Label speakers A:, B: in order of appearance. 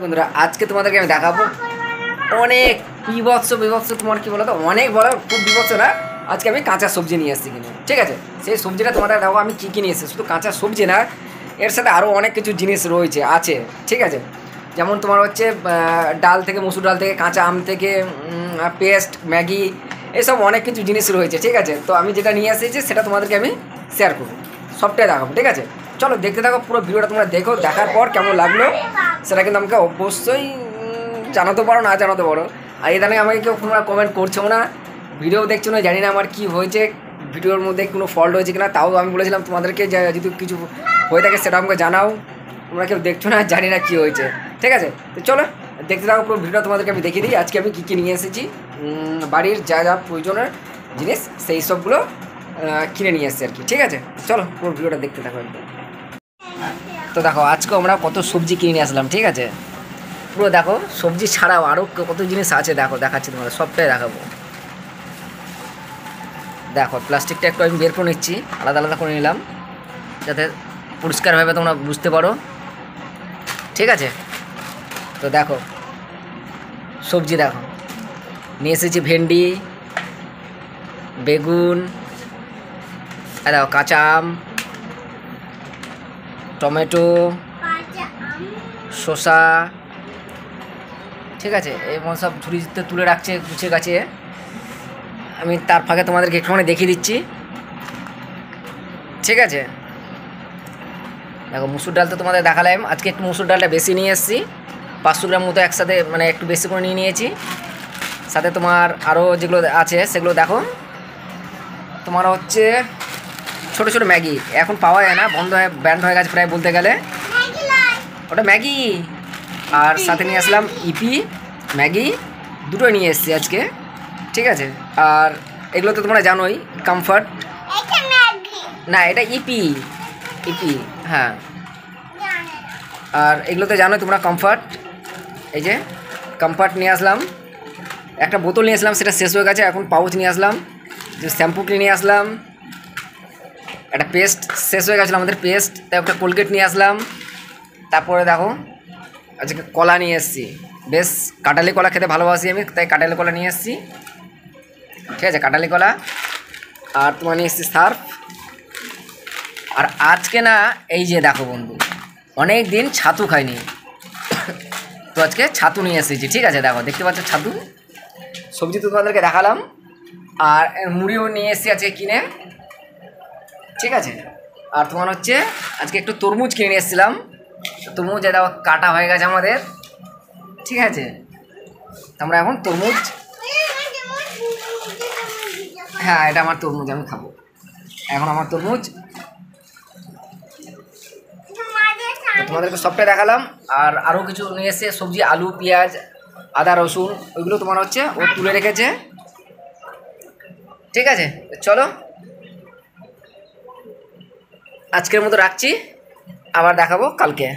A: বন্ধুরা আজকে তোমাদেরকে আমি দেখাবো অনেক বিভৎস বিভৎস তোমার কি বলতো অনেক বড় খুব বিভৎস না। আজকে আমি কাঁচা সবজি নিয়ে এসেছি কিনে, ঠিক আছে। সেই সবজিটা তোমাদের দেখো আমি কী কী নিয়ে এসেছি। শুধু কাঁচা সবজি না, এর সাথে আরও অনেক কিছু জিনিস রয়েছে আছে, ঠিক আছে। যেমন তোমার হচ্ছে ডাল থেকে, মসুর ডাল থেকে, কাঁচা আম থেকে, পেস্ট, ম্যাগি, এসব অনেক কিছু জিনিস রয়েছে, ঠিক আছে। তো আমি যেটা নিয়ে এসেছি সেটা তোমাদেরকে আমি শেয়ার করবো, সবটাই দেখাবো, ঠিক আছে। চলো দেখতে থাকো, পুরো ভিডিওটা তোমরা দেখো, দেখার পর কেমন লাগলো সেটা কিন্তু আমাকে অবশ্যই জানাতে পারো, না জানাতে পারো। আর এখানে আমাকে কেউ তোমরা কমেন্ট করছো না, ভিডিও দেখছো না, জানি না আমার কী হয়েছে, ভিডিওর মধ্যে কোনো ফল্ট হয়েছে কিনা। তাও আমি বলেছিলাম তোমাদেরকে যে যদি কিছু হয়ে থাকে সেটা আমাকে জানাও। তোমরা কেউ দেখছো না, জানি না কী হয়েছে, ঠিক আছে। তো চলো দেখতে থাকো পুরো ভিডিওটা, তোমাদেরকে আমি দেখিয়ে দিই আজকে আমি কী কী নিয়ে এসেছি। বাড়ির যা যা প্রয়োজনের জিনিস সেই সবগুলো কিনে নিয়ে এসেছি আর কি, ঠিক আছে। চলো পুরো ভিডিওটা দেখতে থাকো একদম। তো দেখো আজকে আমরা কত সবজি কিনে নিয়ে আসলাম, ঠিক আছে। পুরো দেখো সবজি ছাড়াও আরও কত জিনিস আছে, দেখো দেখাচ্ছি তোমাদের, সবটাই দেখাবো। দেখো প্লাস্টিকটা একটু আমি বের করে নিচ্ছি, আলাদা আলাদা করে নিলাম যাতে পরিষ্কারভাবে তোমরা বুঝতে পারো, ঠিক আছে। তো দেখো সবজি দেখো নিয়ে এসেছি ভেন্ডি, বেগুন, দেখো কাঁচা আম, টমেটো, শসা, ঠিক আছে। এবং সব ঝুড়িতে তুলে রাখছে গুছিয়ে গাছে। আমি তার ফাঁকে তোমাদেরকে একটুখানি দেখিয়ে দিচ্ছি, ঠিক আছে। দেখো মুসুর ডাল তো তোমাদের দেখালাম, আজকে একটু মুসুর ডালটা বেশি নিয়ে এসেছি, 500 গ্রাম মতো একসাথে, মানে একটু বেশি করে নিয়ে নিয়েছি। সাথে তোমার আরও যেগুলো আছে সেগুলো দেখো, তোমার হচ্ছে ছোটো ছোটো ম্যাগি, এখন পাওয়া যায় না, বন্ধ হয়ে ব্যান্ড হয়ে গেছে প্রায় বলতে গেলে, ওটা ম্যাগি। আর সাথে নিয়ে আসলাম ইপি, ম্যাগি, দুটোই নিয়ে এসেছি আজকে, ঠিক আছে। আর এগুলো তো তোমরা জানোই, কমফর্ট, না এটা ইপি, ইপি, হ্যাঁ। আর এগুলো তো জানোই তোমরা, কমফর্ট, এই যে কমফর্ট নিয়ে আসলাম। একটা বোতল নিয়ে আসলাম, সেটা শেষ হয়ে গেছে, এখন পাউচ নিয়ে আসলাম। যে শ্যাম্পু কিনে নিয়ে আসলাম, একটা পেস্ট শেষ হয়ে গেছিলো আমাদের পেস্ট, তাই একটা কোলগেট নিয়ে আসলাম। তারপরে দেখো আজকে কলা নিয়ে এসেছি, বেশ কাঁঠালি কলা খেতে ভালোবাসি আমি, তাই কাঁঠালি কলা নিয়ে এসেছি, ঠিক আছে, কাঁঠালি কলা। আর তোমার নিয়ে এসেছি সার্ফ। আর আজকে না এই যে দেখো বন্ধু, অনেক দিন ছাতু খাইনি, তো আজকে ছাতু নিয়ে এসেছি, ঠিক আছে। দেখো দেখতে পাচ্ছ ছাতু, সবজি তো তোমাদেরকে দেখালাম। আর মুড়িও নিয়ে এসেছি আজকে কিনে, ঠিক আছে। আর তোমার হচ্ছে আজকে একটু তরমুজ কিনে নিয়ে এসেছিলাম, তরমুজ এটা কাটা হয়ে গেছে আমাদের, ঠিক আছে। আমরা এখন তরমুজ, হ্যাঁ এটা আমার তরমুজ, আমি খাবো এখন আমার তরমুজ। তোমাদেরকে সবটাই দেখালাম। আর আরও কিছু নিয়ে এসছে সবজি, আলু, পেঁয়াজ, আদা, রসুন, ওইগুলো তোমার হচ্ছে ও তুলে রেখেছে, ঠিক আছে। চলো আজকের মতো রাখছি, আবার দেখাবো কালকে।